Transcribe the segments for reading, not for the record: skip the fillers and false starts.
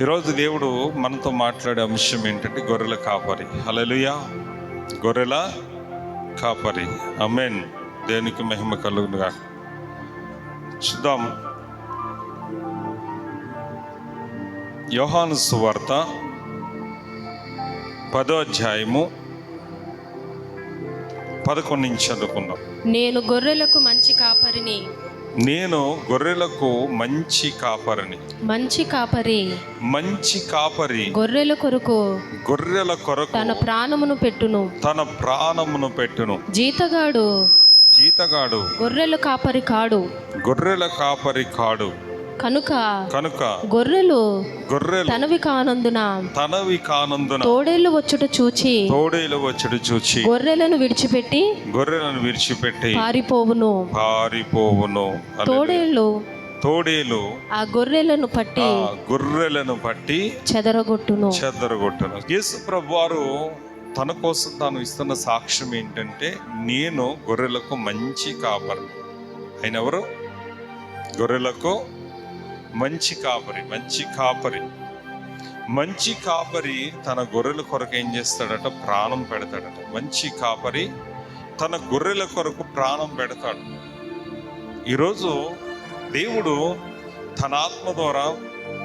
ఈరోజు దేవుడు మనతో మాట్లాడే అంశం ఏంటంటే గొర్రెల కాపరి. హల్లెలూయా. గొర్రెల కాపరి. ఆమేన్. దేవునికి మహిమ కలుగునుగా. చూద్దాం. యోహాను సువార్త 10వ అధ్యాయము 11 నుంచి చదువుకుందాం. నేను గొర్రెలకు మంచి కాపరిని. నేను గొర్రెలకు మంచి కాపరిని. మంచి కాపరి మంచి కాపరి గొర్రెల కొరకు గొర్రెల కొరకు తన ప్రాణమును పెట్టును. తన ప్రాణమును పెట్టును. జీతగాడు గొర్రెల కాపరి కాడు. కనుక గొర్రెలు తనవి కానందున తోడేలు వచ్చుట చూచి గొర్రెలను విడిచిపెట్టి పారిపోవును. తోడేలు ఆ గొర్రెలను పట్టి చెదరగొట్టును. యేసు ప్రభువారు తన కోసం తాను ఇస్తున్న సాక్ష్యం ఏంటంటే, నేను గొర్రెలకు మంచి కాపరి. ఆయన ఎవరు? గొర్రెలకు మంచి కాపరి తన గొర్రెల కొరకు ఏం చేస్తాడట? ప్రాణం పెడతాడట. మంచి కాపరి తన గొర్రెల కొరకు ప్రాణం పెడతాడు. ఈరోజు దేవుడు తన ఆత్మ ద్వారా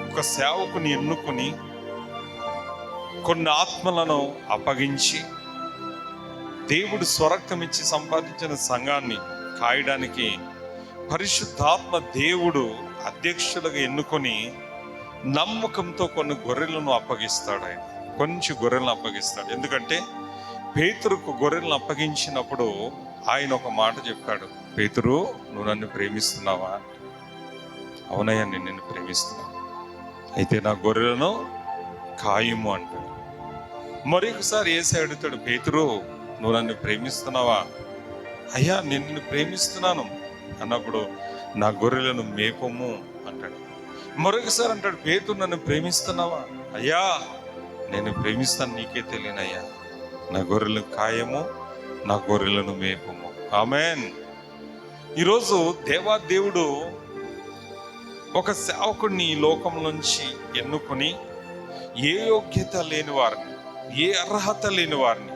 ఒక సేవకుని ఎన్నుకొని కొన్ని ఆత్మలను అప్పగించి దేవుడు స్వరక్తం ఇచ్చి సంపాదించిన సంఘాన్ని కాయడానికి పరిశుద్ధాత్మ దేవుడు అధ్యక్షులుగా ఎన్నుకొని నమ్మకంతో కొన్ని గొర్రెలను అప్పగిస్తాడు. ఆయన కొంచెం గొర్రెలను అప్పగిస్తాడు. ఎందుకంటే పేతురుకు గొర్రెలను అప్పగించినప్పుడు ఆయన ఒక మాట చెప్పాడు. పేతురు, నువ్వు నన్ను ప్రేమిస్తున్నావా? అవునయ్యా, నేను నిన్ను ప్రేమిస్తున్నాను. అయితే నా గొర్రెలను కాయము అంటాడు. మరొకసారి యేసు అడుగుతాడు, పేతురు, నువ్వు నన్ను ప్రేమిస్తున్నావా? అయ్యా, నేను నిన్ను ప్రేమిస్తున్నాను అన్నప్పుడు నా గొర్రెలను మేపము అంటాడు. మరొకసారి అంటాడు, పేతురు, నన్ను ప్రేమిస్తున్నావా? అయ్యా, నేను ప్రేమిస్తాను, నీకే తెలియనయ్యా. నా గొర్రెలను కాయము, నా గొర్రెలను మేపము. ఆమేన్. ఈరోజు దేవుడు ఒక సేవకుడిని ఈ లోకం నుంచి ఎన్నుకొని ఏ యోగ్యత లేని వారిని, ఏ అర్హత లేని వారిని,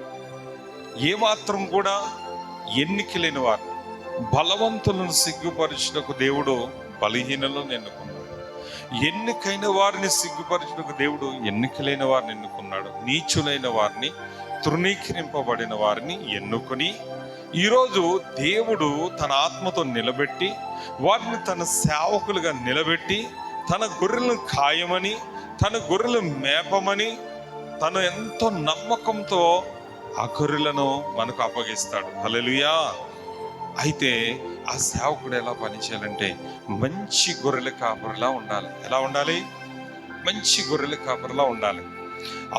ఏ మాత్రం కూడా ఎన్నిక లేని వారిని, బలవంతులను సిగ్గుపరచుటకు దేవుడు బలహీనలను ఎన్నుకున్నాడు. ఎన్నికైన వారిని సిగ్గుపరచుటకు దేవుడు ఎన్నికలైన వారిని ఎన్నుకున్నాడు. నీచులైన వారిని, తృణీకరింపబడిన వారిని ఎన్నుకొని ఈరోజు దేవుడు తన ఆత్మతో నిలబెట్టి వారిని తన సేవకులుగా నిలబెట్టి తన గొర్రెలను ఖాయమని, తన గొర్రెలు మేపమని తను ఎంతో నమ్మకంతో ఆ గొర్రెలను మనకు అప్పగిస్తాడు. హల్లెలూయా. అయితే ఆ సేవకుడు ఎలా పనిచేయాలంటే మంచి గొర్రెల కాపరిలా ఉండాలి. ఎలా ఉండాలి? మంచి గొర్రెల కాపరిలా ఉండాలి.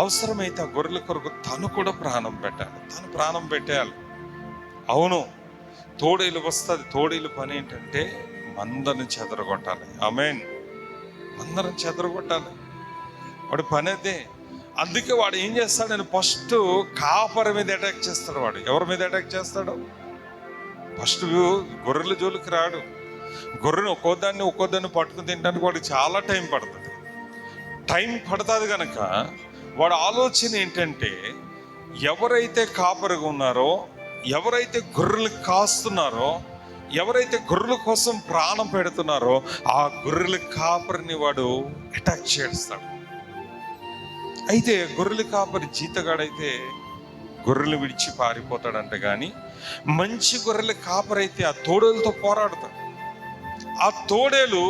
అవసరమైతే ఆ గొర్రెల కొరకు తను కూడా ప్రాణం పెట్టాలి. అవును, తోడేలు వస్తుంది. తోడేలు పని ఏంటంటే మందను చెదరగొట్టాలి. ఆమేన్. మందరం చెదరగొట్టాలి, వాడి పని అదే. అందుకే వాడు ఏం చేస్తాడు? నేను ఫస్ట్ కాపరి మీద అటాక్ చేస్తాడు. వాడు ఎవరి మీద అటాక్ చేస్తాడు? ఫస్ట్ గొర్రెల జోలికి రాడు. గొర్రెను ఒక్కోదాన్ని పట్టుకుని తినడానికి వాడికి చాలా టైం పడుతుంది కనుక వాడు ఆలోచన ఏంటంటే, ఎవరైతే కాపరిగా ఉన్నారో, ఎవరైతే గొర్రెలు కాస్తున్నారో, ఎవరైతే గొర్రెల కోసం ప్రాణం పెడుతున్నారో ఆ గొర్రెల కాపరిని వాడు అటాక్ చేస్తాడు. అయితే గొర్రెల కాపరి జీతగాడైతే గొర్రెలు విడిచి పారిపోతాడంట. కానీ మంచి గొర్రెల కాపరైతే ఆ తోడేలతో పోరాడతాడు. ఆ తోడేలు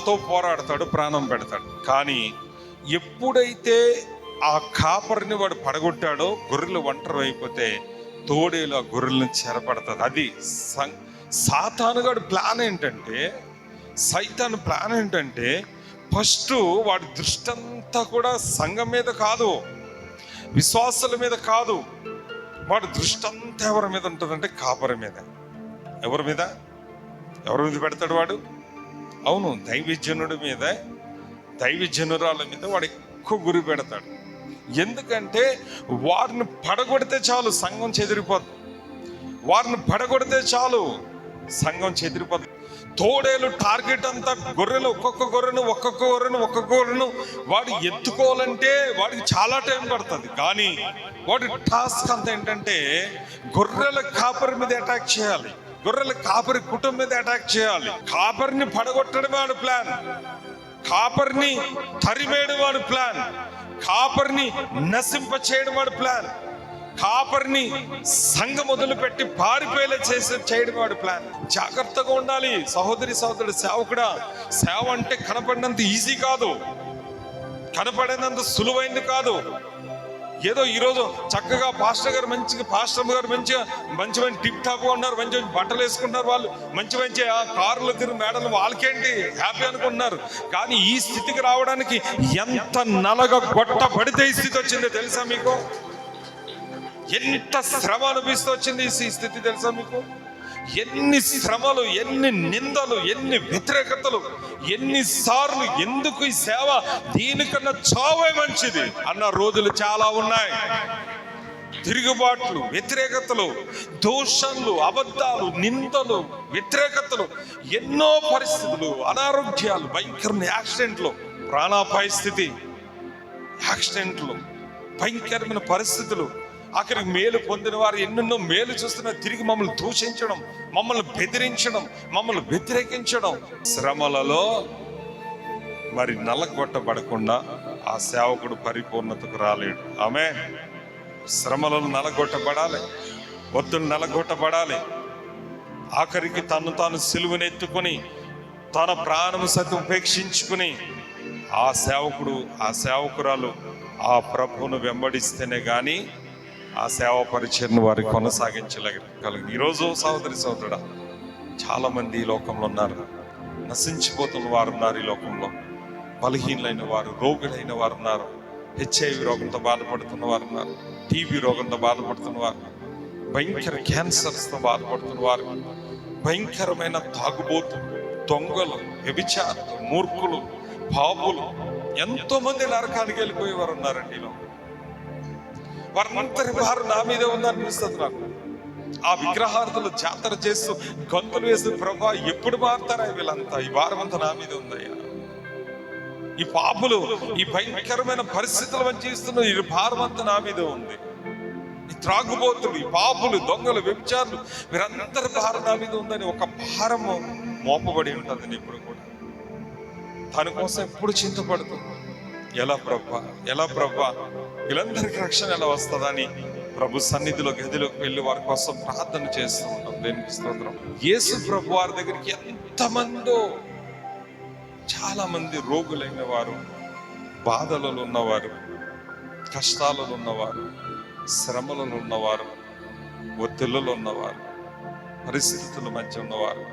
తో పోరాడతాడు, ప్రాణం పెడతాడు. కానీ ఎప్పుడైతే ఆ కాపరిని వాడు పడగొట్టాడో, గొర్రెలు ఒంటరి అయిపోతే తోడేలు ఆ గొర్రెలను చెరపడుతుంది. అది సైతాను ప్లాన్ ఏంటంటే ఫస్ట్ వాడి దృష్టి అంతా కూడా సంఘం మీద కాదు, విశ్వాసుల మీద కాదు. వాడి దృష్టి అంతా ఎవరి మీద ఉంటుందంటే కాపరి మీద. ఎవరి మీద పెడతాడు వాడు? అవును, దైవజనుడి మీద, దైవజనురాల మీద వాడు ఎక్కువ గురి పెడతాడు. ఎందుకంటే వారిని పడగొడితే చాలు సంఘం చెదిరిపోద్ది. తోడేలు టార్గెట్ అంతా గొర్రెలు, ఒక్కొక్క గొర్రెను వాడు ఎత్తుకోవాలంటే వాడికి చాలా టైం పడుతుంది. కానీ వాడి టాస్క్ అంతా ఏంటంటే గొర్రెల కాపరి మీద అటాక్ చేయాలి, గొర్రెల కాపరి కుటుంబం మీద అటాక్ చేయాలి. కాపరిని పడగొట్టడం వాడి ప్లాన్, కాపరిని తరిమేయడం వాడి ప్లాన్, కాపరిని నశింప చేయడం వాడి ప్లాన్, కాపరిని సంఘం మొదలుపెట్టి పారిపోయేలా చేయడం వాడి ప్లాన్. జాగ్రత్తగా ఉండాలి సహోదరి సహోదరుడు. సేవకుడా, సేవ అంటే కనపడినంత ఈజీ కాదు, కనపడినంత సులువైంది కాదు. ఏదో ఈరోజు చక్కగా పాస్టర్ గారు మంచి టిప్ టాప్ గా ఉన్నారు, మంచి బట్టలు వేసుకుంటున్నారు, వాళ్ళు మంచి కార్లు తిరుగు మేడలు, వాళ్ళకేంటి హ్యాపీ అనుకుంటున్నారు. కానీ ఈ స్థితికి రావడానికి ఎంత నలగొట్టబడితే ఈ స్థితి వచ్చిందో తెలుసా మీకు? ఎంత శ్రమ అనిపిస్తూ వచ్చింది ఈ స్థితి తెలుసా మీకు? ఎన్ని శ్రమలు, ఎన్ని నిందలు, ఎన్ని వ్యతిరేకతలు, ఎన్నిసార్లు ఎందుకు ఈ సేవ, దీనికన్నా చావే మంచిది అన్న రోజులు చాలా ఉన్నాయి. తిరుగుబాట్లు, వ్యతిరేకతలు, దోషాలు, అబద్ధాలు, నిందలు, వ్యతిరేకతలు, ఎన్నో పరిస్థితులు, అనారోగ్యాలు, భయంకరమైన యాక్సిడెంట్లు, ప్రాణాపాయ స్థితి, యాక్సిడెంట్లు, భయంకరమైన పరిస్థితులు. ఆఖరికి మేలు పొందిన వారు ఎన్నెన్నో మేలు చూస్తున్నా తిరిగి మమ్మల్ని దూషించడం, మమ్మల్ని బెదిరించడం, మమ్మల్ని వ్యతిరేకించడం. శ్రమలలో మరి నలగొట్టబడకుండా ఆ సేవకుడు పరిపూర్ణతకు రాలేడు. ఆమేన్. శ్రమలలో నలగొట్టబడాలి, ఒత్తులు నలగొట్టబడాలి. ఆఖరికి తను తాను సిలువనెత్తుకుని తన ప్రాణము సైతం ఉపేక్షించుకుని ఆ సేవకుడు, ఆ సేవకురాలు ఆ ప్రభువును వెంబడిస్తేనే గాని ఆ సేవా పరిచయను వారు కొనసాగించగలరు. ఈరోజు సహోదరి సహోదరుడా, చాలా మంది ఈ లోకంలో ఉన్నారు, నశించిపోతున్న వారు ఉన్నారు ఈ లోకంలో, బలహీనులైన వారు, రోగులైన వారు ఉన్నారు, HIV రోగంతో బాధపడుతున్న వారు ఉన్నారు, TB రోగంతో బాధపడుతున్న వారు, భయంకర క్యాన్సర్స్తో బాధపడుతున్న వారు, భయంకరమైన తాగుబోతులు, దొంగలు, వ్యభిచారులు, మూర్ఖులు, పాపులు, ఎంతో మంది నరకానికి వెళ్ళిపోయేవారు ఉన్నారండి ఈ లోకం. వారందరి భారం నా మీదే ఉందనిపిస్తుంది నాకు. ఆ విగ్రహార్థులు జాతర చేస్తూ గొంతులు వేస్తూ, ప్రభా ఎప్పుడు మారుతారా వీళ్ళంతా, ఈ భారం అంతా నా మీదే ఉందయ్యా. ఈ పాపులు ఈ భయంకరమైన పరిస్థితులు వంచిస్తున్న ఈ భారం అంతా నా మీదే ఉంది. ఈ త్రాగుబోతులు, ఈ పాపులు, దొంగలు, వ్యభిచారులు, వీరందరి భారం నా మీద ఉందని ఒక భారము మోపబడి ఉంటుంది ఇప్పుడు కూడా. దాని కోసం ఎప్పుడు చింతపడుతుంది, ఎలా ప్రభా వీళ్ళందరికీ రక్షణ ఎలా వస్తుందని ప్రభు సన్నిధిలో గదిలోకి వెళ్ళి వారి కోసం ప్రార్థన చేస్తూ ఉంటాం. దేనికి స్తోత్రం. యేసు ప్రభు వారి దగ్గరికి ఎంతమందో, చాలా మంది రోగులైన వారు, బాధలలో ఉన్నవారు, కష్టాలలో ఉన్నవారు, శ్రమలలో ఉన్నవారు, ఒత్తిళ్లలో ఉన్నవారు, పరిస్థితుల మధ్య ఉన్నవారు,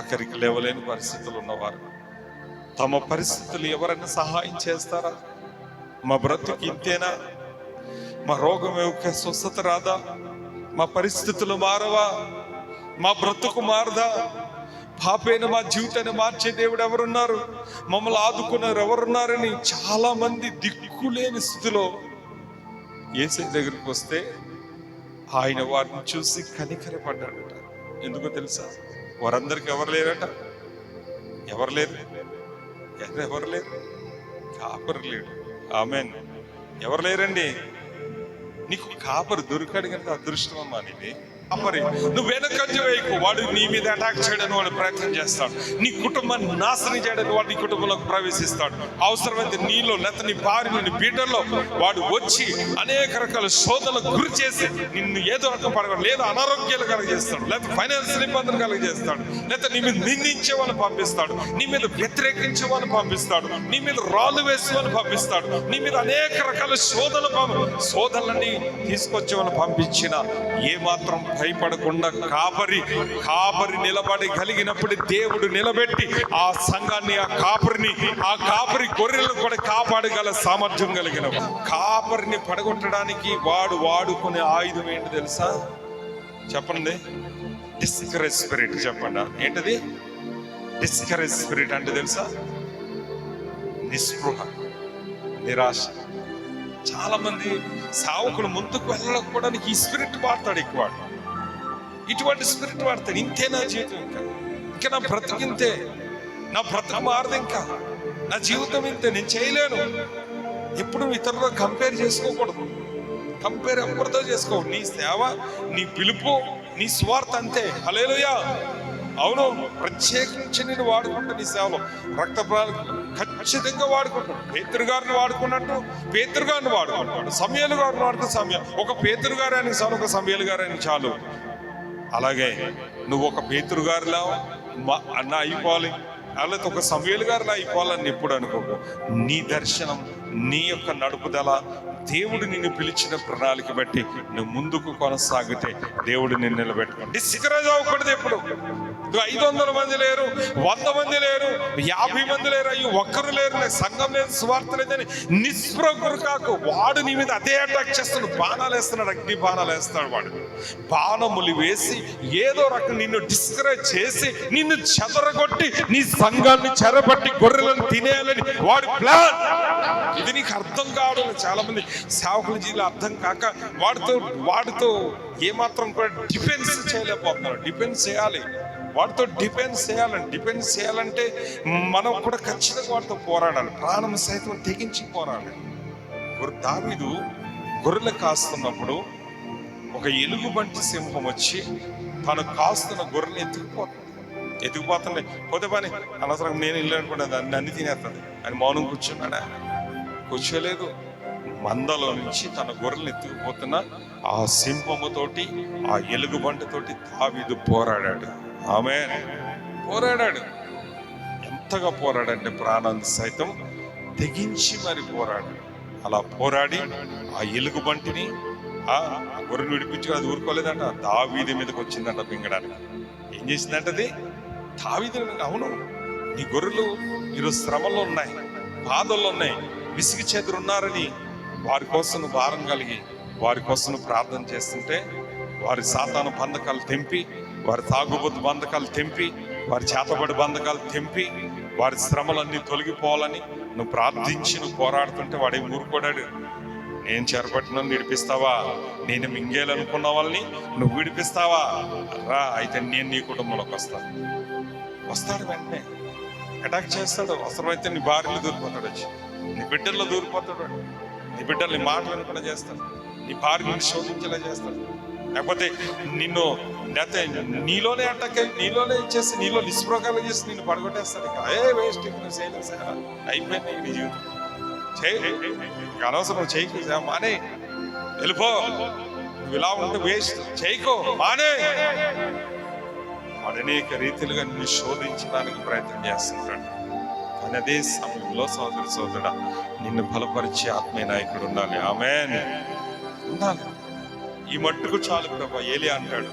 ఆఖరికి లేవలేని పరిస్థితులు ఉన్నవారు, తమ పరిస్థితులు ఎవరైనా సహాయం చేస్తారా? మా బ్రతుకు ఇంతేనా? మా రోగం యొక్క స్వస్థత రాదా? మా పరిస్థితులు మారవా? మా బ్రతుకు మారదా? పాపైన మా జీవితాన్ని మార్చే దేవుడు ఎవరున్నారు? మమ్మల్ని ఆదుకున్నారు ఎవరున్నారని చాలా మంది దిక్కులేని స్థితిలో యేసయ్య దగ్గరికి వస్తే ఆయన వారిని చూసి కనికరపడ్డాడట. ఎందుకో తెలుసా? వారందరికి ఎవరు లేరట. ఎవరు లేరు? కాపరి లేడు. ఆమేన్. ఎవరు లేరండి? నీకు కాపరి దొరికాడు కనుక అదృష్టం అమ్మా నీది. కాపరి నువ్వు వెనకంజ వేయకు, వాడు నీ మీద అటాక్ చేయడానికి వాడు ప్రయత్నం చేస్తాడు, నీ కుటుంబాన్ని నాశనం చేయడానికి వాడు నీ కుటుంబంలోకి ప్రవేశిస్తాడు. అవసరమైతే నీలో లేకపోతే నీ భార్యలో, నీ బిడ్డల్లో వాడు వచ్చి అనేక రకాల శోధనలకు గురి చేసి నిన్ను ఏదో రకం పడగడు, లేదా అనారోగ్యాలు కలగజేస్తాడు, లేకపోతే ఫైనాన్షియల్ ఇబ్బందులు కలగజేస్తాడు, లేకపోతే నీ మీద నిందించే వాళ్ళని పంపిస్తాడు, నీ మీద వ్యతిరేకించే వాళ్ళని పంపిస్తాడు, నీ మీద రాళ్ళు వేసే వాళ్ళని పంపిస్తాడు, నీ మీద అనేక రకాల శోధనలన్నీ తీసుకొచ్చే వాళ్ళని పంపించిన ఏమాత్రం భయపడకుండా కాపరి నిలబడి కలిగినప్పుడు దేవుడు నిలబెట్టి ఆ సంఘాన్ని, ఆ కాపరి గొర్రెలను కూడా కాపాడగల సామర్థ్యం కలిగిన కాపరిని పడగొట్టడానికి వాడు వాడుకునే ఆయుధం ఏంటి తెలుసా? చెప్పండి. Discourage spirit. చెప్పండి, ఏంటది డిస్కరేజ్ స్పిరిట్ అంటే తెలుసా? నిస్పృహ, నిరాశ. చాలా మంది సావుకులు ముందుకు వెళ్ళకపోవడానికి ఈ స్పిరిట్ వాడతాడు ఎక్కువ. ఇటువంటి స్పిరిట్ వాడతాడు. ఇంతేనా జీవితం? ఇంకా ఇంకా నా బ్రతికింతే, నా బ్రతుకు మారదు, ఇంకా నా జీవితం ఇంతే, నేను చేయలేను. ఎప్పుడు ఇతరులతో కంపేర్ చేసుకోకూడదు. కంపేర్ ఎవరితో చేసుకో. నీ సేవ, నీ పిలుపు, నీ స్వార్థ అంతే. హల్లెలూయా. అవును, ప్రత్యేకించి నేను వాడుకుంటా నీ సేవలో. రక్త ఖచ్చితంగా వాడుకుంటాడు. పేతురు గారిని వాడుకున్నట్టు పేతురు గారిని వాడుకుంటాడు. సమయలు గారిని వాడుతూ ఒక పేతురు గారు అని చాలు, ఒక సమయలు గారు అని చాలు. అలాగే నువ్వు ఒక పేతురు గారిలా అన్న అయిపోవాలి, అలాగే ఒక సమయలు గారిలా అయిపోవాలని ఎప్పుడు అనుకోకు. నీ దర్శనం, నీ యొక్క నడుపుదల, దేవుడు నిన్ను పిలిచిన ప్రణాళిక బట్టి నువ్వు ముందుకు కొనసాగితే దేవుడు నిన్ను నిలబెట్టుకో. డిస్కరేజ్ అవ్వకూడదు ఎప్పుడు. 500 మంది లేరు, 100 మంది లేరు, 50 మంది లేరు, అయ్యో ఒక్కరు లేరు, నాకు సంఘం లేదు, స్వార్థ లేదని నిస్పృహుడు కాకు. వాడు నీ మీద అదే అటాక్ చేస్తున్నాడు, బాణాలు వేస్తున్నాడు, అగ్ని బాణాలు వేస్తున్నాడు. వాడు బాణములు వేసి ఏదో రకం నిన్ను డిస్కరేజ్ చేసి నిన్ను చెదరగొట్టి నీ సంఘాన్ని చెరబట్టి గొర్రెలను తినేయాలని వాడి ప్లాన్. ఇది నీకు అర్థం కావడం చాలా మంది సేవకుల జీవితంలో అర్థం కాక వాడితో ఏమాత్రం కూడా డిఫెన్స్ చేయలేకపోతున్నారు. డిఫెన్స్ చేయాలి, వాడితో డిఫెన్స్ చేయాలంటే మనం కూడా ఖచ్చితంగా వాడితో పోరాడాలి, ప్రాణం సైతం తెగించి పోరాడాలి. దావీదు గొర్రెలు కాస్తున్నప్పుడు ఒక ఎలుగుబంటి సింహం వచ్చి తను కాస్తున్న గొర్రెలు ఎత్తుకుపోతుంది. పోతే పని అనవసరం, నేను ఇల్లు అనుకున్నది అన్ని తినేస్తుంది అని మౌనం కూర్చున్నాడా? కూర్చోలేదు. మందలో నుంచి తన గొర్రెలు ఎత్తుకుపోతున్న ఆ సింహముతోటి, ఆ ఎలుగుబంటితోటి దావీదు పోరాడాడు. ఆమేన్. పోరాడాడు. ఎంతగా పోరాడంటే ప్రాణాన్ని సైతం తెగించి మరి పోరాడాడు. అలా పోరాడి ఆ ఎలుగుబంటిని, ఆ గొర్రెను విడిపించి అది ఊరుకోలేదంట, దావీదు మీదకి వచ్చిందంట మింగడానికి. ఏం చేసిందంట అది? దావీదు. అవును, నీ గొర్రెలు ఈరోజు శ్రమలో ఉన్నాయి, బాధల్లో ఉన్నాయి, విసిగి చెదురున్నారని వారి కోసం భారం కలిగి వారి కోసం ప్రార్థన చేస్తుంటే, వారి సాతాను బంధకాలు తెంపి, వారి తాగుబోతు బంధకాలు తెంపి, వారి చేతబడి బంధకాలు తెంపి, వారి శ్రమలన్నీ తొలగిపోవాలని నువ్వు ప్రార్థించి నువ్వు పోరాడుతుంటే వాడే ఊరుకోడాడు. నేను చెరపట్టిన విడిపిస్తావా? నేను మింగేయాలనుకున్న వాళ్ళని నువ్వు విడిపిస్తావా? రా, అయితే నేను నీ కుటుంబంలోకి వస్తాడు. వెంటనే అటాక్ చేస్తాడు. అవసరమైతే నీ భార్యలో దూరిపోతాడు, వచ్చి నీ బిడ్డల్లో దూరిపోతాడు, నీ బిడ్డల్ని మాట వినకుండా చేస్తాడు, నీ భార్యని శోధించేలా చేస్తాడు. లేకపోతే నిన్ను నీలోనే అటాక్ అయ్యి నీలోనే ఇచ్చేసి నీలో నిస్పృహకాలు చేసి నిన్ను పడగొట్టేస్తాడు. వేస్ట్, అయిపోయింది నీ జీవితం. అనవసరం, నువ్వు చేయకు, మానే, వెళ్ళిపో, నువ్వు ఇలా ఉంటే వేస్ట్, చేయకో, మానే. వాడు అనేక రీతిలుగా నిన్ను శోధించడానికి ప్రయత్నం చేస్తుంటాడు. కానీ అదే సమయంలో సోదరుడా, నిన్ను బలపరిచే ఆత్మీయ నాయకుడు ఉండాలి. ఆమేన్. ఉండాలి. ఈ మట్టుకు చాలు ప్రభా. ఏలియా అంటాడు,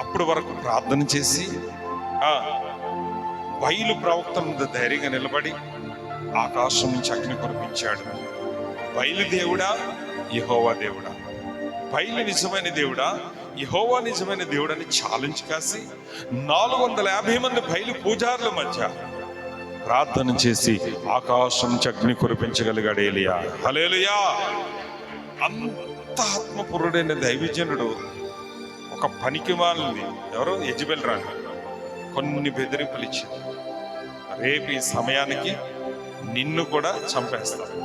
అప్పుడు వరకు ప్రార్థన చేసి బయలు ప్రవక్త మీద ధైర్యంగా నిలబడి ఆకాశం నుంచి అగ్ని కురిపించాడు. బయలు దేవుడా, యెహోవా దేవుడా? బయలు నిజమైన దేవుడా, యెహోవా నిజమైన దేవుడు అని ఛాలెంజ్ కాసి 450 మంది బయలు పూజారుల మధ్య ప్రార్థన చేసి ఆకాశం నుంచి అగ్ని కురిపించగలిగాడు ఏలియా. హల్లెలూయా. అంత ఆత్మపురుడైన దైవజనుడు ఒక పనికి మాలింది ఎవరో యెజబెల్ రాణి కొన్ని బెదిరింపులు ఇచ్చింది. రేపు ఈ సమయానికి నిన్ను కూడా చంపేస్తాను,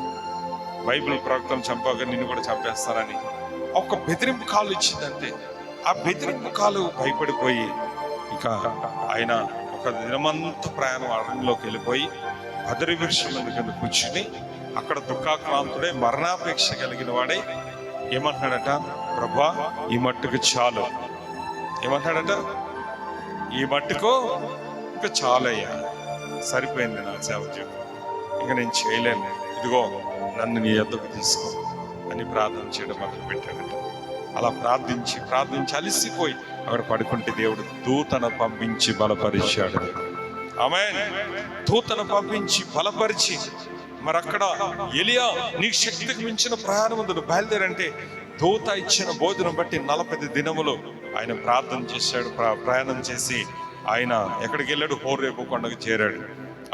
బైబిల్ ప్రవక్తను చంపాక నిన్ను కూడా చంపేస్తానని ఒక బెదిరింపు కాలు ఇచ్చిందంటే, ఆ బెదిరింపు కాలు భయపడిపోయి ఇక ఆయన ఒక దినమంతా ప్రయాణం అరణ్యంలోకి వెళ్ళిపోయి బదరి వృక్షం కింద కూర్చుని అక్కడ దుఃఖాక్రాంతుడే, మరణాపేక్ష కలిగిన వాడే ఏమంటున్నాడట? ప్రభా, ఈ మట్టుకు చాలు. ఏమంటున్నాడట? ఈ మట్టుకు ఇంకా చాలయ్యా, సరిపోయింది నా సేవ జీవితం, ఇక నేను చేయలేను, ఇదిగో నన్ను నీ యొద్దకు తీసుకో అని ప్రార్థన చేయడం మొదలు పెట్టాడట. అలా ప్రార్థించి అలిసిపోయి అక్కడ పడుకుంటే దేవుడు దూతను పంపించి బలపరిచాడు. ఆమేన్. దూతను పంపించి బలపరిచి, మరి అక్కడ ఎలియా నీకు శక్తికి మించిన ప్రయాణం ఉంది, నువ్వు బయలుదేరంటే దూత ఇచ్చిన బోధనం బట్టి 40 దినములు ఆయన ప్రార్థన చేశాడు. ప్రయాణం చేసి ఆయన ఎక్కడికి వెళ్ళాడు? హోరేబు కొండకు చేరాడు.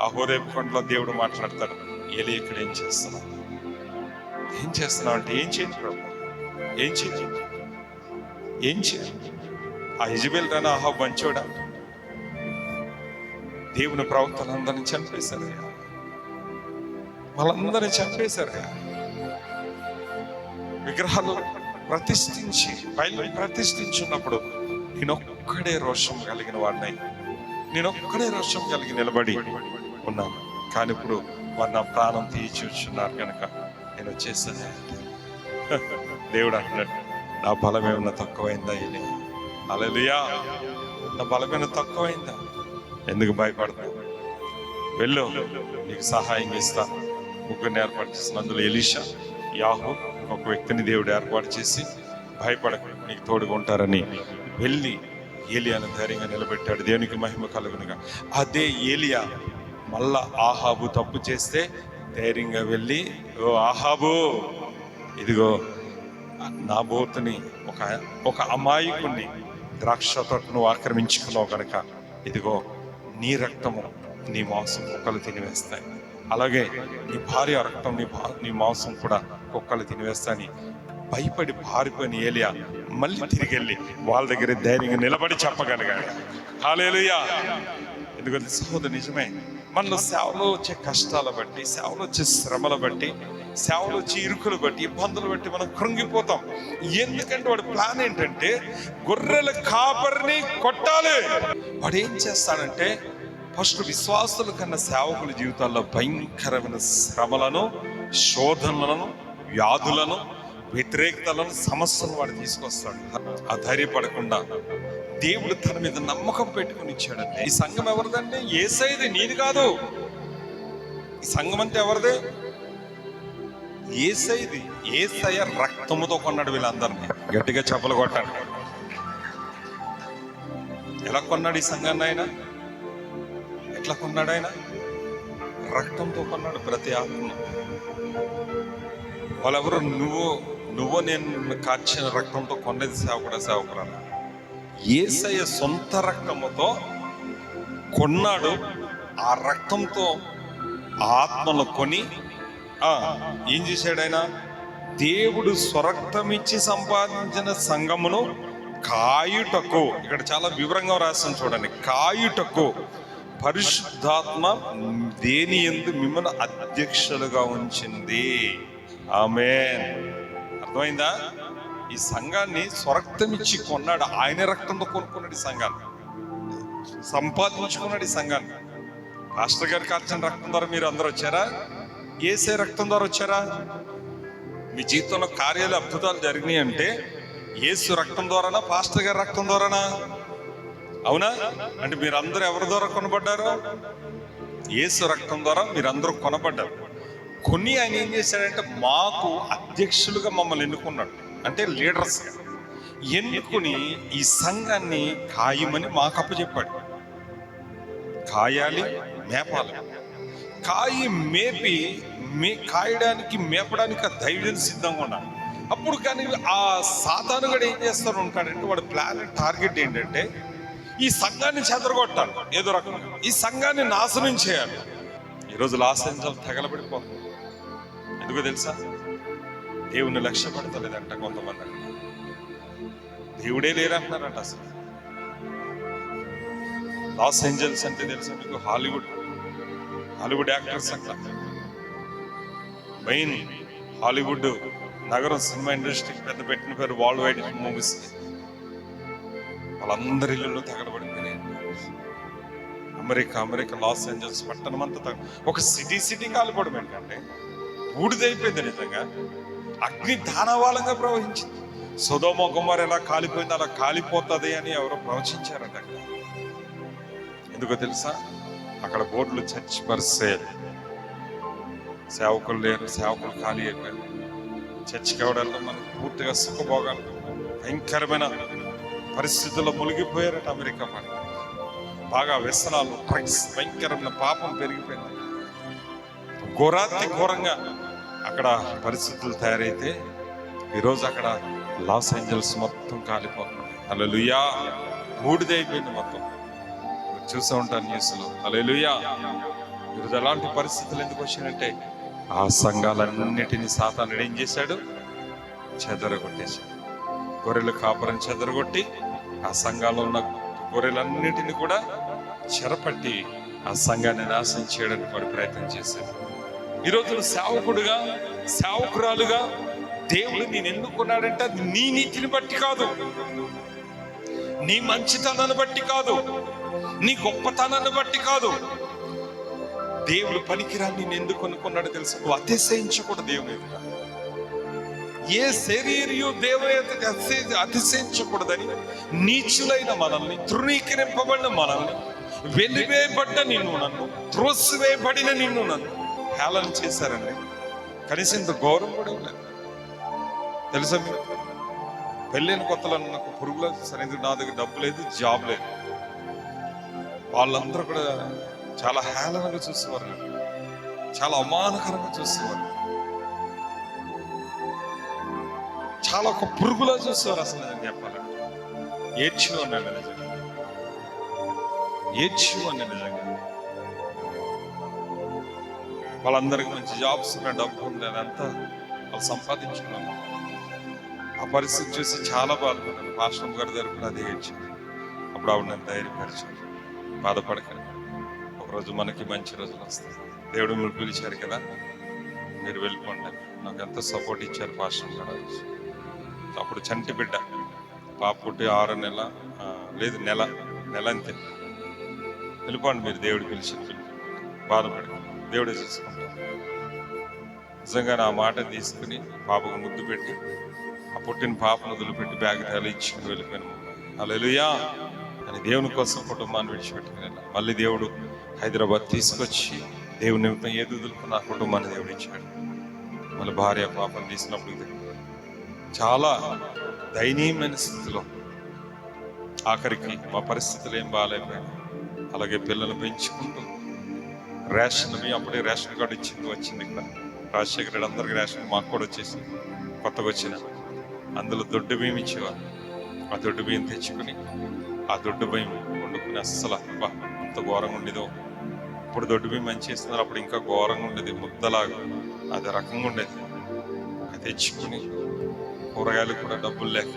ఆ హోరేబు కొండలో దేవుడు మాట్లాడతాడు, ఎలి ఇక్కడ ఏం చేస్తున్నావు అంటే, ఏం చేయండి ప్రభు, ఏం చేయాలి? ఆ యెజబెల్ రాని ఆహాబు మంచోడా? దేవుని ప్రవక్తలందరినీ చంపేశారు, వాళ్ళందరినీ చంపేశారు. విగ్రహాలు ప్రతిష్ఠించి బయలు ప్రతిష్ఠించున్నప్పుడు నేనొక్కడే రోషం కలిగిన వాడినై, నేనొక్కడే రోషం కలిగి నిలబడి ఉన్నాను. కానీ ఇప్పుడు వారు నా ప్రాణం తీర్చున్నారు కనుక నేను వచ్చేసాను. దేవుడు అంటున్నాడు, నా బలమేమన్నా తక్కువైందా? హల్లెలూయా. నా బలమేమన్నా తక్కువైందా? ఎందుకు భయపడతావు? వెళ్ళు, నీకు సహాయం ఇస్తా. ముగ్గురిని ఏర్పాటు చేసిన, అందులో ఎలీషా, యాహూ, ఒక వ్యక్తిని దేవుడు ఏర్పాటు చేసి భయపడకు, నీకు తోడుగా ఉంటారని వెళ్ళి ఏలియాను ధైర్యంగా నిలబెట్టాడు. దేవునికి మహిమ కలుగునుగా. అదే ఏలియా మళ్ళా ఆహాబు తప్పు చేస్తే ధైర్యంగా వెళ్ళి, ఓ ఆహాబు, ఇదిగో నాబోతుని ఒక అమాయకుణ్ణి ద్రాక్ష తోటను ఆక్రమించుకున్నావు కనుక ఇదిగో నీ రక్తము నీ మాంసం కుక్కలు తినివేస్తాయి, అలాగే నీ భార్య రక్తం నీ మాంసం కూడా కుక్కలు తినివేస్తాయని భయపడి పారిపోయిన ఏలియా మళ్ళీ తిరిగి వెళ్ళి వాళ్ళ దగ్గర ధైర్యంగా నిలబడి చెప్పగలిగాడు. హల్లెలూయా. ఎందుకంటే సహోదరు, నిజమే, మనలో సేవలో వచ్చే కష్టాల బట్టి, సేవలో వచ్చే శ్రమల బట్టి, సేవలో వచ్చే ఇరుకులు బట్టి, ఇబ్బందులు బట్టి మనం కృంగిపోతాం. ఎందుకంటే వాడి ప్లాన్ ఏంటంటే గొర్రెల కాపరిని కొట్టాలి. వాడు ఏం చేస్తాడంటే ఫస్ట్ విశ్వాసుల కన్నా సేవకుల జీవితాల్లో భయంకరమైన శ్రమలను, శోధనలను, వ్యాధులను, వ్యతిరేకతలను, సమస్యలను వాడు తీసుకొస్తాడు. ఆ ధైర్యపడకుండా దేవుడు తన మీద నమ్మకం పెట్టుకుని ఇచ్చాడంటే, ఈ సంఘం ఎవరిదండి? యేసయ్యది, నీది కాదు. ఈ సంఘం అంటే ఎవరిదే? యేసయ్యది. యేసయ్య రక్తముతో కొన్నాడు వీళ్ళందరినీ. గట్టిగా చప్పలు కొట్టాడు. ఎలా కొన్నాడు ఈ సంఘాన్ని ఆయన? ఎట్లా కొన్నాడు ఆయన? రక్తంతో కొన్నాడు ప్రతి ఆత్మను. వాళ్ళెవరు? నువ్వు నేను కార్చిన రక్తంతో కొన్నది సేవకురాలు. యేసయ్య సొంత రక్తముతో కొన్నాడు. ఆ రక్తంతో ఆత్మను కొని ఏం చేశాడు ఆయన? దేవుడు స్వరక్తమిచ్చి సంపాదించిన సంఘమును కాయుటకు, ఇక్కడ చాలా వివరంగా రాస్తాను చూడండి, కాయుటకు పరిశుద్ధాత్మ దేని యందు మిమ్మల్ని అధ్యక్షులుగా ఉంచింది. ఆమేన్. అర్థమైందా? ఈ సంఘాన్ని స్వరక్తం ఇచ్చి కొన్నాడు. ఆయన రక్తంతో కొనుక్కున్నాడు ఈ సంఘాన్ని, సంపాదించుకున్నాడు ఈ సంఘాన్ని. పాస్టర్ గారు కార్చిన రక్తం ద్వారా మీరు అందరూ వచ్చారా? యేసే రక్తం ద్వారా వచ్చారా? మీ జీవితంలో కార్యాలు, అద్భుతాలు జరిగినాయి అంటే యేసు రక్తం ద్వారానా, పాస్టర్ గారి రక్తం ద్వారానా? అవునా? అంటే మీరందరూ ఎవరి ద్వారా కొనబడ్డారు? యేసు రక్తం ద్వారా మీరందరూ కొనబడ్డారు. కొన్ని ఆయన ఏం చేశాడంటే మాకు అధ్యక్షులుగా మమ్మల్ని ఎన్నుకున్నాడు, అంటే లీడర్స్గా ఎన్నుకుని ఈ సంఘాన్ని కాయమని మాకు అప్పచెప్పాడు. కాయాలి, మేపాలి. కాయి మేపి కాయడానికి, మేపడానికి ఆ ధైర్యం సిద్ధంగా ఉన్నాడు. అప్పుడు కానీ ఆ సాతాను కూడా ఏం చేస్తాడు ఉంటాడంటే, వాడు ప్లాన్, టార్గెట్ ఏంటంటే ఈ సంఘాన్ని చెదరగొట్టాలి, ఏదో రకంగా ఈ సంఘాన్ని నాశనం చేయాలి. ఈరోజు లాస్ ఏంజల్స్ తగలబడిపోతుంది. ఎందుకో తెలుసా? దేవుని లక్ష్య పడతలేదంట కొంతమంది. దేవుడే లేరంటున్నారంట. అసలు లాస్ ఏంజల్స్ అంటే తెలుసా మీకు? హాలీవుడ్ యాక్టర్స్ అంట. మెయిన్ హాలీవుడ్ నగరం, సినిమా ఇండస్ట్రీకి పెద్ద పెట్టిన పేరు వరల్డ్ వైడ్ మూవీస్. వాళ్ళందరి ఇళ్ళలో తగలబడిపోయినాయి. అమెరికా లాస్ ఏంజల్స్ పట్టణం అంతా ఒక సిటీ కాలిపోవడం ఏంటంటే బూడిదైపోయింది. నిజంగా అగ్ని దానవాలంగా ప్రవహించింది. సొదొమ గొమొర్రా ఎలా కాలిపోయింది అలా కాలిపోతుంది అని ఎవరో ప్రవచించారంట. ఎందుకో తెలుసా? అక్కడ బోర్డులు చర్చ్ ఫర్ సేల్. సేవకులు లేరు, సేవకులు ఖాళీ అయిపోయారు. చర్చికి ఎవడల్లో మనకు పూర్తిగా సుఖభోగాలు, భయంకరమైన పరిస్థితుల్లో మునిగిపోయారట. అమెరికా పని బాగా వ్యసనాలు, డ్రగ్స్, భయంకరమైన పాపం పెరిగిపోయింది. ఘోరంగా అక్కడ పరిస్థితులు తయారైతే ఈరోజు అక్కడ లాస్ ఏంజల్స్ మొత్తం కాలిపోతుంది. హల్లెలూయా. బూడిదైపోయింది మొత్తం. చూస్తూ ఉంటాను న్యూస్లో. హల్లెలూయా. ఈరోజు అలాంటి పరిస్థితులు ఎందుకు వచ్చాయంటే ఆ సంఘాలన్నిటినీ సాతానుడు ఏం చేశాడు? చెదరగొట్టేశాడు. గొర్రెల కాపరిని చెదరగొట్టి ఆ సంఘాల్లో ఉన్న గొర్రెలన్నిటిని కూడా చెరపట్టి ఆ సంఘాన్ని నాశనం చేయడానికి వాడు ప్రయత్నం చేశాడు. ఈరోజు నువ్వు సేవకుడుగా, సేవకురాలుగా దేవుడు నేను ఎన్నుకున్నాడంటే అది నీ నీతిని బట్టి కాదు, నీ మంచితనాన్ని బట్టి కాదు, నీ గొప్పతనాన్ని బట్టి కాదు. దేవుడు పనికిరాన్ని నేను ఎందుకు అనుకున్నాడో తెలుసు. నువ్వు అతిశయించకూడదు దేవుని ఎదుట. ఏ శరీరయు దేవుని ఎదుట అతిశయించకూడదని నీచులైన మనల్ని, తృణీకరింపబడిన మనల్ని, వెలివేయబడ్డ నిన్ను నన్ను, త్రోసివేయబడిన నిన్ను నన్ను హేళన చేశారండి. కనీసం ఇంత గౌరవం కూడా ఇవ్వలేదు. తెలుసా మీరు, పెళ్ళైన కొత్తలో నాకు పురుగుల సరైన నా దగ్గర డబ్బు లేదు, జాబ్ లేదు. వాళ్ళందరూ కూడా చాలా హేళనగా చూసేవారు, చాలా అవమానకరంగా చూసేవారు, చాలా ఒక పురుగులా చూసేవారు. అసలు నేను చెప్పాలంటే ఏడ్చు అన్నాడు నిజంగా, ఏడ్చు అన్న నిజంగా. వాళ్ళందరికీ మంచి జాబ్స్ ఉన్న, డబ్బు ఉంది, అదంతా వాళ్ళు సంపాదించుకున్నాను. ఆ పరిస్థితి చూసి చాలా బాధపడ్డాను. పాస్టర్ గారి దగ్గర కూడా అదే ఇచ్చింది. అప్పుడు ఆవిడ నన్ను ధైర్యపరిచాడు, బాధపడకండి, ఒకరోజు మనకి మంచి రోజులు వస్తాయి. దేవుడు మీరు పిలిచారు కదా, మీరు వెళ్ళిపోండి. నాకు ఎంత సపోర్ట్ ఇచ్చారు పాస్టర్ గారు. అప్పుడు చంటి బిడ్డ, పాప పుట్టి 6 నెల లేదు, నెల అంతే. వెళ్ళిపోండి మీరు, దేవుడు పిలిచి బాధపడకండి, దేవుడే చూసుకుంటాడు. నిజంగా నా మాట తీసుకుని పాపకు ముద్దు పెట్టి, ఆ పుట్టిన పాపను వదిలిపెట్టి బ్యాగ్ తేలిచ్చుకుని వెళ్ళిపోయాను. హల్లెలూయా అని దేవుని కోసం కుటుంబాన్ని విడిచిపెట్టుకుని మళ్ళీ దేవుడు హైదరాబాద్ తీసుకొచ్చి దేవుని నిమిత్తం ఏది వదులుకున్న ఆ కుటుంబాన్ని దేవుడు ఇచ్చాడు. మళ్ళీ భార్య పాపను తీసినప్పుడు చాలా దయనీయమైన స్థితిలో, ఆఖరికి మా పరిస్థితులు ఏం బాగాలేకపోయాయి. అలాగే పిల్లలు పెంచుకుంటూ రేషన్ బియ్యం, అప్పుడే రేషన్ కార్డు వచ్చింది ఇక్కడ రాజశేఖర రెడ్డి అందరికి రేషన్, మాకు కూడా వచ్చేసింది కొత్తగా వచ్చిన. అందులో దొడ్డు బియ్యం ఇచ్చేవారు. ఆ దొడ్డు బియ్యం తెచ్చుకుని ఆ దొడ్డు బియ్యం వండుకుని అస్సలు అంత ఘోరంగా ఉండేదో. ఇప్పుడు దొడ్డు బియ్యం మంచి ఇస్తున్నారు, అప్పుడు ఇంకా ఘోరంగా ఉండేది, ముద్దలాగా అది రకంగా ఉండేది. అది తెచ్చుకుని కూరగాయలు కూడా డబ్బులు లేక,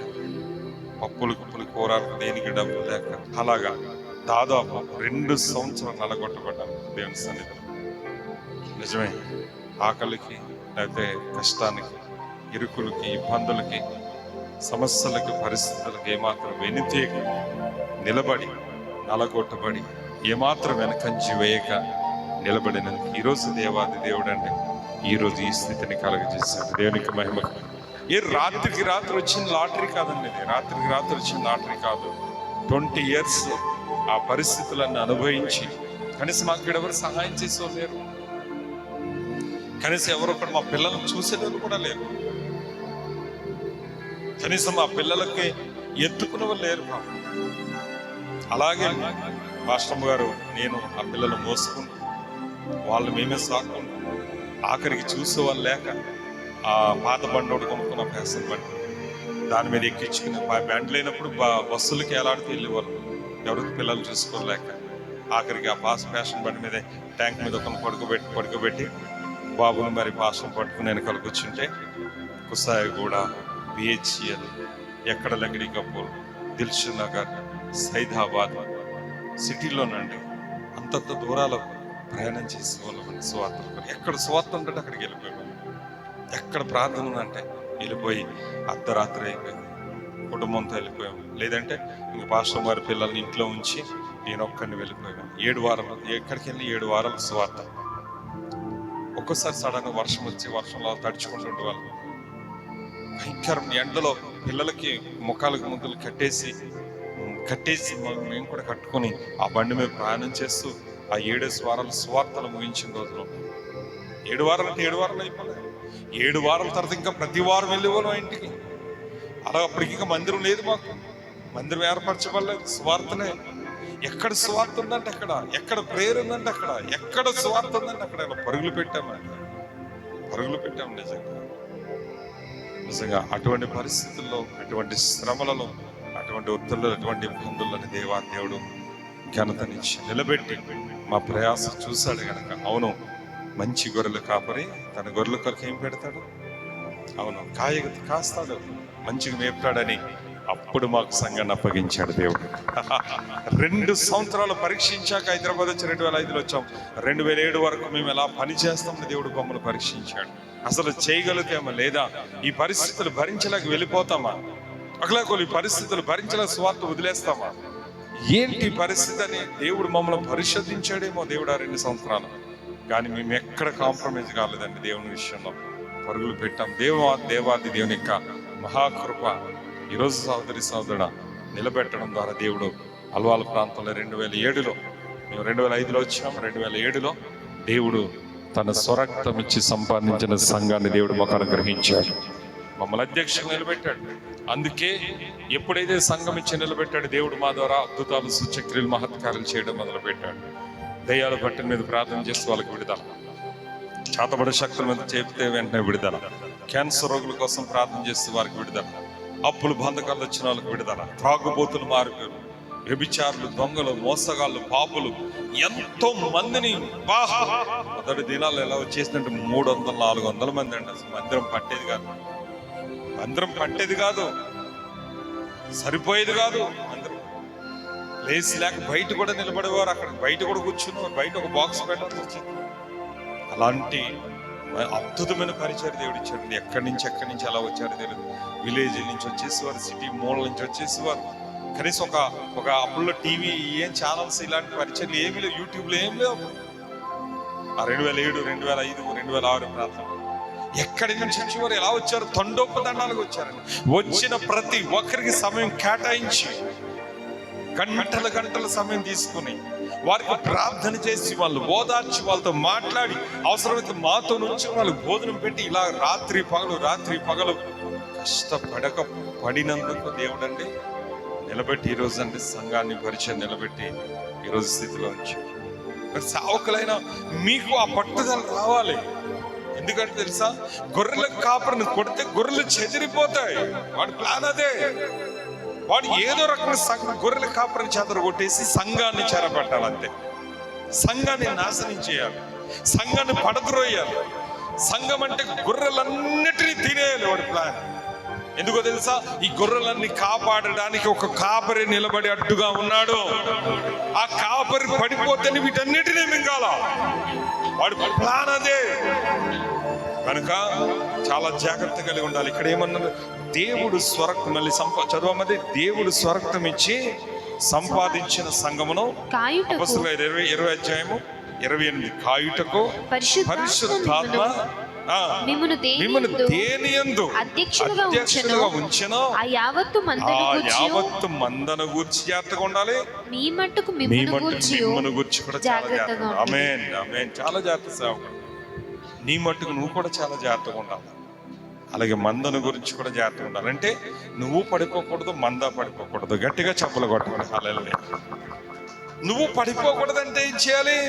పప్పులు కూరలు దేనికి డబ్బులు లేక, అలాగా దాదాపు 2 సంవత్సరాలు నలగొట్టబడ్డాను దేవుని సన్నిధిలో. నిజమే, ఆకలికి, లేకపోతే కష్టానికి, ఇరుకులకి, ఇబ్బందులకి, సమస్యలకి, పరిస్థితులకి ఏమాత్రం వెనుతీయక నిలబడి, నలగొట్టబడి, ఏమాత్రం వెనకంచి వేయక నిలబడిన ఈరోజు దేవాది దేవుడు అంటే ఈరోజు ఈ స్థితిని కలగజేశాడు. దేవునికి మహిమ. ఏ రాత్రికి రాత్రి వచ్చిన లాటరీ కాదండి ఇది, రాత్రికి రాత్రి వచ్చిన లాటరీ కాదు. 20 years ఆ పరిస్థితులను అనుభవించి కనీసం మాకు ఎవరు సహాయం చేసేవారు లేరు, కనీసం ఎవరు ఒకటి మా పిల్లలను చూసేవారు కూడా లేరు, కనీసం మా పిల్లలకి ఎత్తుకునే వాళ్ళు లేరు. అలాగే పాస్టర్ గారు, నేను ఆ పిల్లలు మోసుకుంటూ వాళ్ళు మేమే సాకుంటూ, ఆఖరికి చూసే వాళ్ళు లేక ఆ పాత బండోడు కొనుక్కున్న ఫ్యాషన్ బండి, దాని మీద ఎక్కించుకుని బ్యాండ్ లేనప్పుడు బస్సులకి ఎలాడుతూ వెళ్ళేవాళ్ళు, ఎవరికి పిల్లలు చూసుకోలేక. ఆఖరికి ఆ ఫ్యాషన్ బండి మీద ట్యాంక్ మీద ఒక పడుకోబెట్టి బాబుని మరి పాస్టర్ పట్టుకుని వెనకాల కూర్చుంటే కుసాయిగూడ, బిహెచ్ఎల్, ఎక్కడ లగ్డి కపూర్, దిల్షుక్ నగర్, సైదాబాద్ సిటీలోనండి అంతంత దూరాల ప్రయాణం చేసే వాళ్ళం. స్వార్థం ఎక్కడ స్వార్థం ఉంటే అక్కడికి వెళ్ళిపోయాం, ఎక్కడ ప్రార్థన ఉందంటే వెళ్ళిపోయి అర్ధరాత్రి అయిపోయింది, కుటుంబంతో వెళ్ళిపోయాం. లేదంటే ఇంక పాస్టర్ గారి పిల్లల్ని ఇంట్లో ఉంచి నేను ఒక్కడిని వెళ్ళిపోయాను. 7 వారాలు ఎక్కడికి వెళ్ళి 7 వారాలు స్వార్థ. ఒక్కోసారి సడన్గా వర్షం వచ్చి వర్షంలో తడుచుకుంటుంటే వాళ్ళు భయంకరం ఎండలో పిల్లలకి ముఖాలకు ముద్దులు కట్టేసి మేము కూడా కట్టుకొని ఆ బండి మీద ప్రయాణం చేస్తూ ఆ 7 వారాలు స్వార్థలు ముగించిన రోజులో 7 వారాలు అంటే 7 వారాలు అయిపోలేదు. 7 వారాల తర్వాత ఇంకా ప్రతి వారం వెళ్ళేవాళ్ళం ఇంటికి. అలా అప్పటికి ఇంకా మందిరం లేదు, మాకు మందిరం ఏర్పరచబడలేదు. స్వార్థనే. ఎక్కడ స్వార్థ ఉందంటే అక్కడ, ఎక్కడ ప్రేయర్ ఉందంటే అక్కడ, ఎక్కడ స్వార్థ ఉందంటే అక్కడ పరుగులు పెట్టాము. నిజంగా అటువంటి పరిస్థితుల్లో, అటువంటి శ్రమలలో, అటువంటి ఒత్తిళ్ళు, అటువంటి ఇబ్బందులని దేవుడు ఘనతనిచ్చి నిలబెట్టి మా ప్రయాస చూశాడు కనుక, అవును మంచి గొర్రెలు కాపరి తన గొర్రెల కొరకు ఏం పెడతాడు, అవును కాస్తాడు, మంచిగా మేపుతాడని అప్పుడు మాకు సంఘాన్ని అప్పగించాడు దేవుడు. 2 సంవత్సరాలు పరీక్షించాక హైదరాబాద్ వచ్చి 2005లో వచ్చాం. 2007 వరకు మేము ఎలా పని చేస్తామని దేవుడు మమ్మల్ని పరీక్షించాడు. అసలు చేయగలుగుతామా లేదా, ఈ పరిస్థితులు భరించలేక వెళ్ళిపోతామా, ఒకలేక ఈ పరిస్థితులు భరించలేక స్వార్థ వదిలేస్తామా, ఏంటి పరిస్థితి అని దేవుడు మమ్మల్ని పరిశోధించాడేమో దేవుడు ఆ 2 సంవత్సరాలు. కానీ మేము ఎక్కడ కాంప్రమైజ్ కాలేదండి దేవుని విషయంలో, పరుగులు పెట్టాం. దేవాది దేవుని యొక్క మహాకృప ఈరోజు సహోదరి సహోదరుడా నిలబెట్టడం ద్వారా దేవుడు అల్వాల ప్రాంతంలో 2007లో, మేము 2005లో వచ్చాము, 2007లో దేవుడు తన స్వరక్తం ఇచ్చి సంపాదించిన సంఘాన్ని దేవుడు మాకు అనుగ్రహించాడు. మమ్మల్ని అధ్యక్షులు నిలబెట్టాడు. అందుకే ఎప్పుడైతే సంఘం ఇచ్చి నిలబెట్టాడు దేవుడు మా ద్వారా అద్భుతాలు, సూచక్రియలు, మహత్కార్యాలు చేయడం మొదలుపెట్టాడు. దయ్యాల పట్టిన మీద ప్రార్థన చేస్తే వాళ్ళకి విడుదల, చేతబడి శక్తుల మీద చెప్తే వెంటనే విడుదల, క్యాన్సర్ రోగుల కోసం ప్రార్థన చేస్తే వారికి విడుదల, అప్పులు బంధకాలు వచ్చిన వాళ్ళకి విడుదల, త్రాగుబోతులు మారిపోయారు, వ్యభిచారులు, దొంగలు, మోసగాళ్ళు, పాపులు ఎంతో మందిని మొదటి దినాలు ఎలా వచ్చేసిందంటే 300-400 మంది అండి. అసలు మందిరం పట్టేది కాదు, సరిపోయేది కాదు. అందరం ప్లేస్ లేక బయట కూడా నిలబడేవారు, అక్కడ బయట కూడా కూర్చున్నారు, బయట ఒక బాక్స్ పెట్టాల్సి వచ్చింది. అలాంటి అద్భుతమైన పరిచయం దేవుడు ఇచ్చాడు. ఎక్కడి నుంచి అలా వచ్చారో తెలియదు. విలేజ్ నుంచి వచ్చేసేవారు, సిటీ మూల నుంచి వచ్చేసేవారు. కనీసం ఒక అప్పుల్లో టీవీ ఏం ఛానల్స్ ఇలాంటి పరిచయాలు ఏమీ లేవు, యూట్యూబ్లో ఏం లేవు. ఆ 2007, 2005, 2006 ప్రాంతంలో ఎక్కడి నుంచి వచ్చేవారు, ఎలా వచ్చారు, తండోపదండాలకు వచ్చారండి. వచ్చిన ప్రతి ఒక్కరికి సమయం కేటాయించి గంటల సమయం తీసుకుని వారికి ప్రార్థన చేసి వాళ్ళు ఓదార్చి వాళ్ళతో మాట్లాడి అవసరమైతే మాతో నుంచి వాళ్ళకి భోజనం పెట్టి ఇలా రాత్రి పగలు పడినందుకు దేవుడు అండి నిలబెట్టి ఈరోజు అంటే సంఘాన్ని పరిచయం నిలబెట్టి ఈరోజు స్థితిలో ఉంచి సేవకులైన మీకు ఆ పట్టుదల రావాలి. ఎందుకంటే తెలుసా, గొర్రెల కాపరిని కొడితే గొర్రెలు చెదిరిపోతాయి. వాడి ప్లాన్ అదే. వాడు ఏదో రకంగా గొర్రెల కాపరిని చెదరగొట్టేసి సంఘాన్ని చెరబట్టాలంతే. సంఘాన్ని నాశనం చేయాలి, సంఘాన్ని పడద్రోయాలి. సంఘం అంటే గొర్రెలన్నిటినీ తినేయాలి వాడి ప్లాన్. ఎందుకో తెలుసా, ఈ గొర్రెలన్నీ కాపాడడానికి ఒక కాపరి నిలబడి అడ్డుగా ఉన్నాడు. ఆ కాపరి పడిపోతే వీటన్నిటినీ మింగాల. వాడి ప్లాన్ అదే. కనుక చాలా జాగ్రత్త కలిగి ఉండాలి. ఇక్కడ ఏమన్నా దేవుడు స్వరక్తం, మళ్ళీ చదవమది, దేవుడు స్వరక్తం ఇచ్చి సంపాదించిన సంఘమును 20 అధ్యాయము 28 కాయుటకు పరిశుద్ధాత్మ మిమ్మును దేనియందు అధ్యక్షులుగా ఉంచెనో ఆ యావత్తు మందను గూర్చి జాగ్రత్తగా ఉండాలి. మీ మట్టుకు మిమ్మును గూర్చి కూడా చాలా జాగ్రత్తగా. ఆమేన్, ఆమేన్. చాలా జాగ్రత్త సేవకుడు. నీ మట్టుకు నువ్వు కూడా చాలా జాగ్రత్తగా ఉండాలి. అలాగే మందను గురించి కూడా జాగ్రత్తగా ఉండాలి. అంటే నువ్వు పడిపోకూడదు, మంద పడిపోకూడదు. గట్టిగా చప్పలు కొట్టాలి. హల్లెలూయా. నువ్వు పడిపోకూడదంటే ఏం చేయాలి?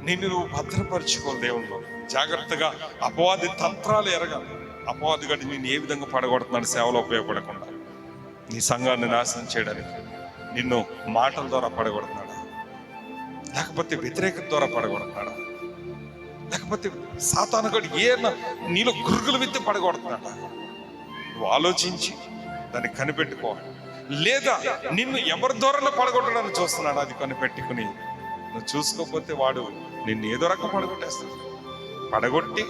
నిన్ను నువ్వు భద్రపరచుకోవాలి దేవునిలో. జాగ్రత్తగా అపవాది తంత్రాలు ఎరగాలి. అపవాది గడి నేను ఏ విధంగా పడగొడుతున్నాడు సేవలో ఉపయోగపడకుండా, నీ సంఘాన్ని నాశనం చేయడానికి నిన్ను మాటల ద్వారా పడగొడుతున్నాడా, లేకపోతే వ్యతిరేకత ద్వారా పడగొడుతున్నాడా, లేకపోతే సాతానుగాడు నీలో గురుగులు విత్తి పడగొడుతున్నాడా? నువ్వు ఆలోచించి దాన్ని కనిపెట్టుకోవాలి. లేదా నిన్ను ఎవరి ద్వారా పడగొట్టడానికి చూస్తున్నాడు, అది కనిపెట్టుకుని నువ్వు చూసుకోకపోతే వాడు నిన్ను ఏదో రకం పడగొట్టేస్తాడు. పడగొట్టి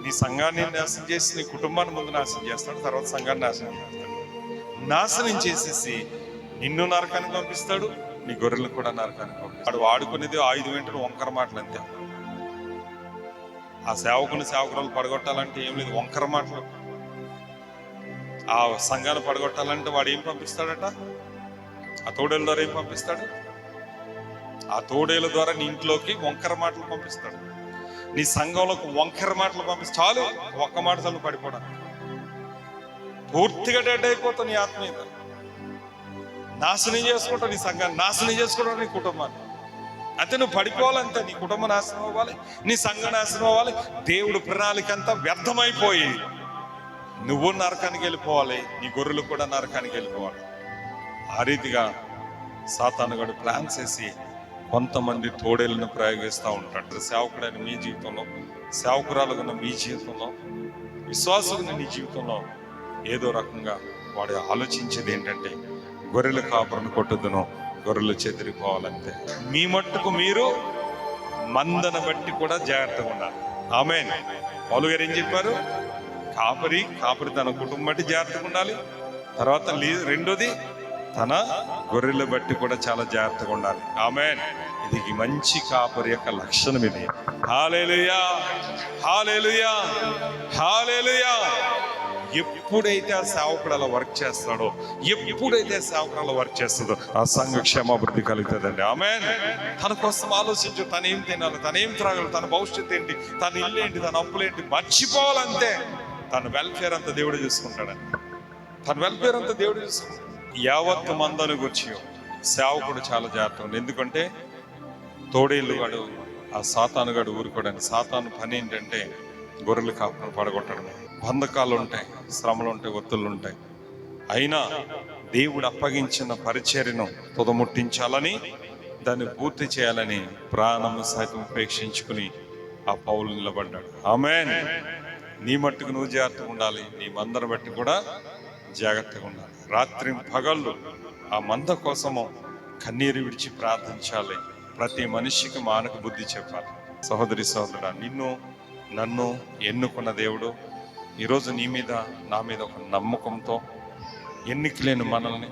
నీ సంఘాన్ని నాశనం చేసి నీ కుటుంబాన్ని ముందు నాశనం చేస్తాడు, తర్వాత సంఘాన్ని నాశనం చేస్తాడు. నాశనం చేసేసి నిన్ను నరకానికి పంపిస్తాడు, నీ గొర్రెలను కూడా నరకానికి పంపిస్తాడు. వాడు వాడుకునేది ఆయుధం ఏంటో వంకర మాటలు అంతే. ఆ సేవకురాలు పడగొట్టాలంటే ఏం లేదు, వంకర మాటలు. ఆ సంఘాన్ని పడగొట్టాలంటే వాడు ఏం పంపిస్తాడట? ఆ తోడేల ద్వారా ఏం పంపిస్తాడు? ఆ తోడేల ద్వారా నీ ఇంట్లోకి వంకర మాటలు పంపిస్తాడు, నీ సంఘంలోకి వంకర మాటలు పంపిస్తాడు. చాలు ఒక్క మాట చాలు పడిపోవడం, పూర్తిగా డెడ్ అయిపోతావు. నీ ఆత్మీయత నాశనం చేసుకుంటావు, నీ సంఘాన్ని నాశనం చేసుకుంటావు, నీ కుటుంబాన్ని. అంతే, నువ్వు పడిపోవాలంటే నీ కుటుంబం నాశనం అవ్వాలి, నీ సంఘం నాశనం అవ్వాలి. దేవుడు ప్రణాళిక అంతా వ్యర్థమైపోయి నువ్వు నరకానికి వెళ్ళిపోవాలి, నీ గొర్రెలు కూడా నరకానికి వెళ్ళిపోవాలి. ఆ రీతిగా సాతానుగాడు ప్లాన్ చేసి కొంతమంది తోడేలను ప్రయోగిస్తూ ఉంటాడు. సేవకుడైన మీ జీవితంలో, సేవకురాలుగా మీ జీవితంలో, విశ్వాసుకున్న నీ జీవితంలో ఏదో రకంగా వాడు ఆలోచించేది ఏంటంటే గొర్రెల కాపురను కొట్టుదును, గొర్రెలు చెదిరిపోవాలంతే. మీ మట్టుకు మీరు మందను బట్టి కూడా జాగ్రత్తగా ఉండాలి. ఆమేన్. పౌలు గారు ఏం చెప్పారు? కాపరి తన కుటుంబం బట్టి జాగ్రత్తగా ఉండాలి. తర్వాత రెండోది తన గొర్రెల బట్టి కూడా చాలా జాగ్రత్తగా ఉండాలి. ఆమేన్. ఇది మంచి కాపరి యొక్క లక్షణం ఇది. హల్లెలూయా, హల్లెలూయా, హల్లెలూయా. ఎప్పుడైతే ఆ సేవకుడు అలా వర్క్ చేస్తాడో, ఎప్పుడైతే సేవకుడు అలా వర్క్ చేస్తుందో ఆ సంఘ క్షేమాభివృద్ధి కలుగుతుందండి. ఆమేన్. తన కోసం ఆలోచించు, తను ఏం తినాలి, తను ఏం త్రాగాలి, తన భవిష్యత్తు ఏంటి, తన ఇల్లు ఏంటి, తన అప్పులేంటి మర్చిపోవాలంతే. తన వెల్ఫేర్ అంతా దేవుడు చూసుకుంటాడని, తన వెల్ఫేర్ అంతా దేవుడు చూసుకుంటాడు. యావత్తు మందను గురించి సేవకుడు చాలా జాగ్రత్త ఉంది. ఎందుకంటే తోడేళ్ళు గాడు, ఆ సాతాను గాడు ఊరుకోవడానికి. సాతాను పని ఏంటంటే గొర్రెలు కాపును పడగొట్టడం. బంధకాలు ఉంటాయి, శ్రమలు ఉంటాయి, ఒత్తులు ఉంటాయి. అయినా దేవుడు అప్పగించిన పరిచర్యను తుదముట్టించాలని, దాన్ని పూర్తి చేయాలని ప్రాణము సైతం ఉపేక్షించుకుని ఆ పౌలు నిలబడ్డాడు. ఆమేన్. నీ మట్టుకు నువ్వు జాగ్రత్తగా ఉండాలి, నీ మందను బట్టి కూడా జాగ్రత్తగా ఉండాలి. రాత్రి పగళ్ళు ఆ మంద కోసము కన్నీరు విడిచి ప్రార్థించాలి. ప్రతి మనిషికి మానక బుద్ధి చెప్పాలి. సహోదరి సహోదరుడా, నిన్ను నన్ను ఎన్నుకున్న దేవుడు ఈరోజు నీ మీద నా మీద ఒక నమ్మకంతో ఎన్నికలేని మనల్ని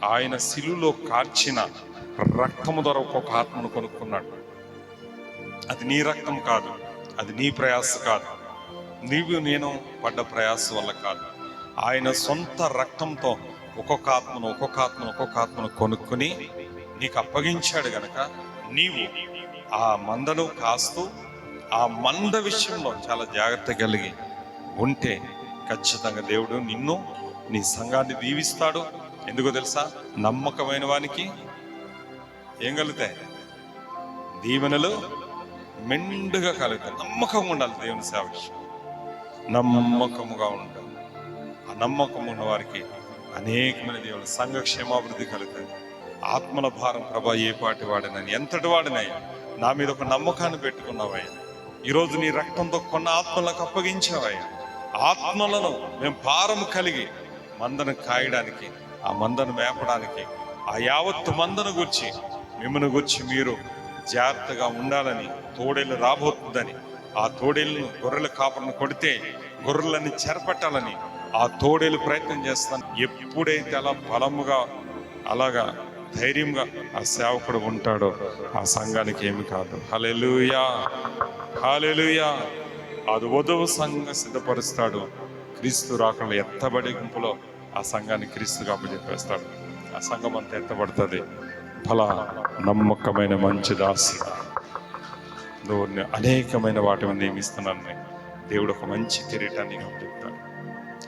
ఆయన శిలువలో కార్చిన రక్తము ద్వారా ఒక్కొక్క ఆత్మను కొనుక్కున్నాడు. అది నీ రక్తం కాదు, అది నీ ప్రయాస కాదు, నీవు నేను పడ్డ ప్రయాస వల్ల కాదు. ఆయన సొంత రక్తంతో ఒక్కొక్క ఆత్మను కొనుక్కుని నీకు అప్పగించాడు గనక నీవు ఆ మందను కాస్తూ ఆ మంద విషయంలో చాలా జాగ్రత్త కలిగి ఉంటే ఖచ్చితంగా దేవుడు నిన్ను, నీ సంఘాన్ని దీవిస్తాడు. ఎందుకో తెలుసా? నమ్మకమైన వానికి ఏం కలుగుతాయి? దీవెనలు మెండుగా కలుగుతాయి. నమ్మకంగా ఉండాలి దేవుని సేవ విషయం, నమ్మకముగా ఉండాలి. ఆ నమ్మకం ఉన్న వారికి అనేకమైన దేవుని సంఘ క్షేమాభివృద్ధి కలుగుతుంది. ఆత్మల భారం ప్రభా ఏ పాటి వాడినని, ఎంతటి వాడినయ్యా, నా మీద ఒక నమ్మకాన్ని పెట్టుకున్నావయ్యా. ఈరోజు నీ రక్తంతో కొన్న ఆత్మలకు అప్పగించావయ్యా. ఆత్మలను మేము భారం కలిగి మందను కాయడానికి, ఆ మందను మేపడానికి, ఆ యావత్తు మందను గురించి మిమ్మల్ని గురించి మీరు జాగ్రత్తగా ఉండాలని, తోడేళ్ళు రాబోతుందని, ఆ తోడేళ్ళను గొర్రెల కాపరిని కొడితే గొర్రెలని చెరపట్టాలని ఆ తోడేలు ప్రయత్నం చేస్తాను. ఎప్పుడైతే అలా బలముగా అలాగా ధైర్యంగా ఆ సేవకుడు ఉంటాడో ఆ సంఘానికి ఏమి కాదు. హల్లెలూయా, హల్లెలూయా. అది వధువు సంఘం సిద్ధపరుస్తాడు. క్రీస్తు రాకడలో ఎత్తబడే గుంపులో ఆ సంఘాన్ని క్రీస్తుగా అప్పచెప్పేస్తాడు. ఆ సంఘం అంతా ఎత్తబడుతుంది. ఫలా నమ్మకమైన మంచి దాసి, నువ్వు అనేకమైన వాటి మీద నియమిస్తున్నాను. దేవుడు ఒక మంచి కిరీటాన్ని చెప్తాడు.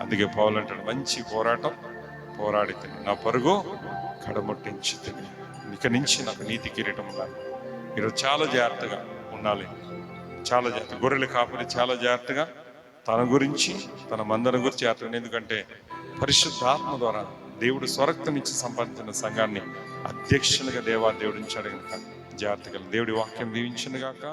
అందుకే పౌలు అంటాడు, మంచి పోరాటం పోరాడి తిని నా పరుగు కడముట్టించి తిని, ఇక నుంచి నాకు నీతి కిరీటం ఉండాలి. ఈరోజు చాలా జాగ్రత్తగా ఉండాలి, చాలా జాగ్రత్త. గొర్రెల కాపరి చాలా జాగ్రత్తగా తన గురించి, తన మందన గురించి జాగ్రత్త. ఎందుకంటే పరిశుద్ధాత్మ ద్వారా దేవుడు స్వరక్తనిచ్చి సంపాదించిన సంఘాన్ని అధ్యక్షునిగా దేవుడు ఉంచాడు కనుక జాగ్రత్తగా. దేవుడి వాక్యం దీవించును గాక.